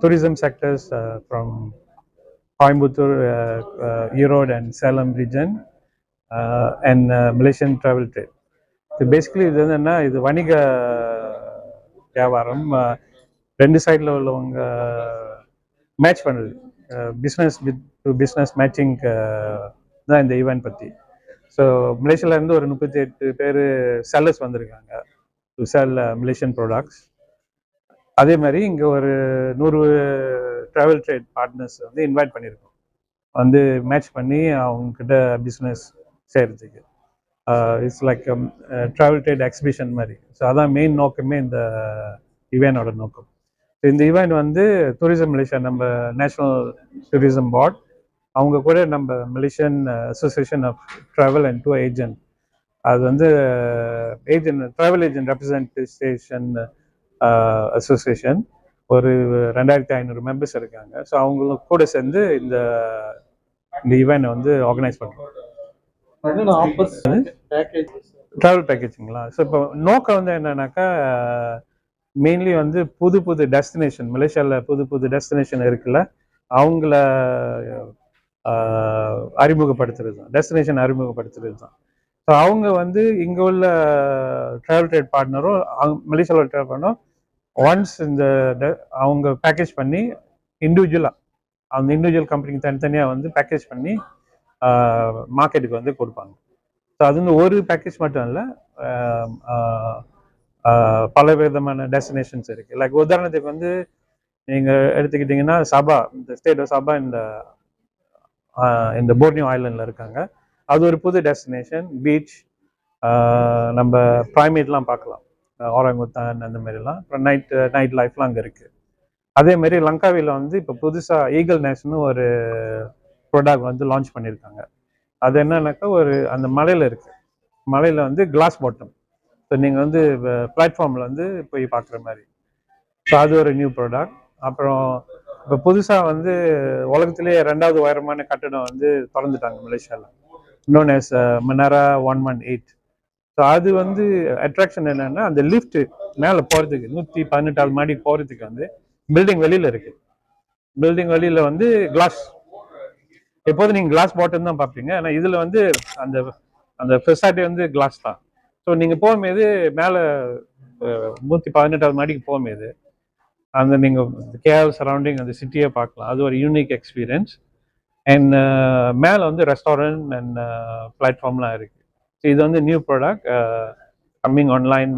tourism sectors from Coimbatore, Erode and Salem region, and Malaysian travel trade. So basically இது என்னன்னா இது வணிக வியாபாரம், ரெண்டு சைடில் உள்ளவங்க மேட்ச் பண்ணுது, பிஸ்னஸ் வித் பிஸ்னஸ் மேட்சிங் தான் இந்த ஈவெண்ட் பற்றி. ஸோ மலேசியாவிலேருந்து ஒரு 38 பேர் செல்லர்ஸ் வந்திருக்காங்க டு செல் மலேசியன் ப்ராடக்ட்ஸ். அதே மாதிரி இங்கே ஒரு 100 ட்ராவல் ட்ரேட் பார்ட்னர்ஸ் வந்து இன்வைட் பண்ணியிருக்கோம், வந்து மேட்ச் பண்ணி அவங்கக்கிட்ட பிஸ்னஸ் செய்கிறதுக்கு. It's like travel trade exhibition மாதிரி. ஸோ அதான் மெயின் நோக்கமே இந்த ஈவெண்டோட நோக்கம். இந்த ஈவெண்ட் வந்து டூரிசம் மலேசியா, நம்ம நேஷ்னல் டூரிசம் போர்ட், அவங்க கூட நம்ம Malaysian association of travel and tour agent, அது வந்து agent travel agent representation association, ஒரு 2500 மெம்பர்ஸ் இருக்காங்க. ஸோ அவங்களுக்கு கூட சேர்ந்து இந்த ஈவெண்ட் வந்து ஆர்கனைஸ் பண்ணுறோம். ட்ராவல் பேக்கேஜுங்களா? ஸோ இப்போ நோக்கம் வந்து என்னன்னாக்கா, மெயின்லி வந்து புது புது டெஸ்டினேஷன், மலேசியாவில் புது புது டெஸ்டினேஷன் இருக்குல்ல, அவங்கள அறிமுகப்படுத்துறது தான், டெஸ்டினேஷன் அறிமுகப்படுத்துறது தான். ஸோ அவங்க வந்து இங்கே உள்ள ட்ராவல் ட்ரேட் பார்ட்னரும் மலேசியாவில் ட்ராவல் பண்ணோம், ஒன்ஸ் இந்த அவங்க பேக்கேஜ் பண்ணி இண்டிவிஜுவலாக அந்த இண்டிவிஜுவல் கம்பெனிக்கு தனித்தனியாக வந்து பேக்கேஜ் பண்ணி மார்க்கெட்டுக்கு வந்து கொடுப்பாங்க. ஸோ அது வந்து ஒரு பேக்கேஜ் மட்டும் இல்லை, பல விதமான டெஸ்டினேஷன்ஸ் இருக்குது. லைக் உதாரணத்துக்கு வந்து நீங்கள் எடுத்துக்கிட்டிங்கன்னா சபா, இந்த ஸ்டேட் ஆஃப் சபா இந்த போர்னியோ ஐலண்டில் இருக்காங்க. அது ஒரு புது டெஸ்டினேஷன், பீச், நம்ம ப்ரைமேட்லாம் பார்க்கலாம், ஆரங்குத்தான் அந்த மாதிரிலாம். அப்புறம் நைட் லைஃப்லாம் அங்கே இருக்குது. அதே மாதிரி லங்காவியில் வந்து இப்போ புதுசாக ஈகிள் நேஷன்னு ஒரு ப்ராடக்ட் வந்து லான்ச் பண்ணியிருக்காங்க. அது என்னன்னாக்கா, ஒரு அந்த மலையில் இருக்குது, மலையில் வந்து கிளாஸ் பாட்டம். ஸோ நீங்கள் வந்து பிளாட்ஃபார்மில் வந்து போய் பார்க்குற மாதிரி. ஸோ அது ஒரு நியூ ப்ராடக்ட். அப்புறம் இப்போ புதுசாக வந்து உலகத்திலேயே 2வது உயரமான கட்டடம் வந்து திறந்துட்டாங்க மலேசியாவில், இன்னொன்று as மனாரா 118. ஸோ அது வந்து அட்ராக்ஷன் என்னென்னா, அந்த லிஃப்ட் மேலே போகிறதுக்கு 118 மாடி போகிறதுக்கு வந்து பில்டிங் வெளியில் இருக்குது. பில்டிங் வெளியில் வந்து கிளாஸ், எப்போதும் நீங்கள் கிளாஸ் பாட்டம் தான் பார்ப்பீங்க, ஆனால் இதில் வந்து அந்த அந்த ஃபெசாலிட்டி வந்து கிளாஸ் தான். ஸோ நீங்கள் போகும்போது மேலே 118 மாடிக்கு போகும்போது அந்த நீங்கள் கேவ் சரௌண்டிங் அந்த சிட்டியை பார்க்கலாம். அது ஒரு யூனிக் எக்ஸ்பீரியன்ஸ். அண்ட் மேலே வந்து ரெஸ்டாரண்ட் அண்ட் பிளாட்ஃபார்ம்லாம் இருக்குது. ஸோ இது வந்து நியூ ப்ராடக்ட் கம்மிங் ஆன்லைன்